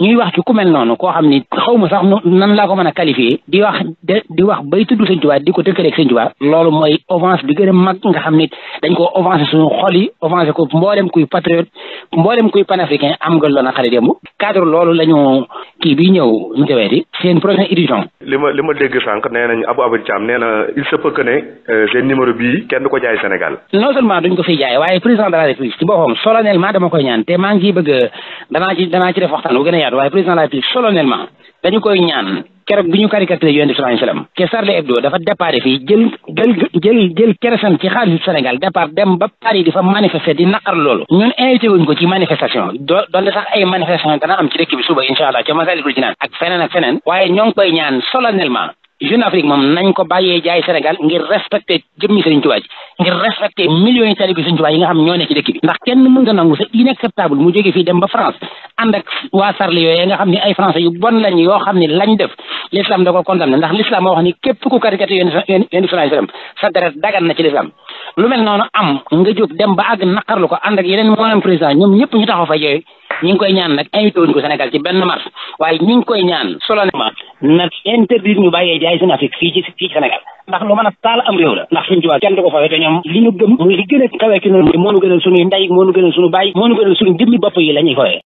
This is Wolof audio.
ñuy wax ci ku mel noonu koo xam ni xaw ma sax nan laa ko mën a qualifier di wax bay tudd Sëñ Tuubaa di ko tëkkaleeg Sëñ Tuubaa loolu mooy offense bi gën a mag nga xam ni dañ ko offensé suñu xol yi offensé ko mboolem kuy patriote mboolem kuy panafricain am nga loon a xale démb cadre loolu lañu kii bi ñëw ñu teweeti seen prochaine édition li ma dégg sànq nee nañ Abou Thiam nee na il se peut que ne seen numéro bii kenn du ko jaay Sénégal. non seulement duñ ko fiy jaay waaye président de la République ci boppam solennellement dama koy ñaan te maa ngi ciy bëgg danaa ci def waxtaan bu gën a yaatu waaye président de la République solennellement dañu koy ñaan keroog bi ñu caricaturé Yonent bi sallallahu alayhi wasallam ke Charlie Hebdo dafa départ fii jël keresan ci xaalisu Sénégal départ dem ba Paris di fa manifester di naqar loolu ñun invité wuñ ko ci manifestation doonte sax ay manifestation dana am ci dëkk bi suba incha allah ca Massalikul Jinaan ak feneen waaye ñoo ngi koy ñaan solennellement Jeune Afrique moom nañ ko bàyyee jaay Sénégal ngir respecter jëmmi Sëriñ Tuubaa ji ngir respecter millions yi taalibe Sëriñ Tuubaa yi nga xam ñoo ne ci dëkk bi ndax kenn mën nga nangu c'est inacceptable mu jógee fii dem ba France ànd ak waa Sarli yooyu nga xam ne ay français yu bon lañ yoo xam ne lañ def l'islam da ko condamné ndax l'islam moo wax ni képp ku caricature yéen sallallahu alayhi wasallam sa deret dagan na ci l'islam lu mel noonu am nga jóg dem ba àgg naqarlu ko ànd ak yeneen moom président ñoom ñëpp ñu taxaw fa yooyu ñi ngi koy ñaan nag invité wuñ ko Sénégal ci benn mars waaye ñi ngi koy ñaan solennellement na interdire ñu bàyyee jaay Jeune Afrique fii ci Sénégal ndax lu mën a taal am réew la ndax Sëñ Tuubaa kenn du ko fawee te ñoom li ñu gëm muy li gën a kawee ci noonu moo nu gënal suñuy ndey moo nu gënal suñu baay moo nu gënal suñu jëmmi bopp yi la ñuy fawee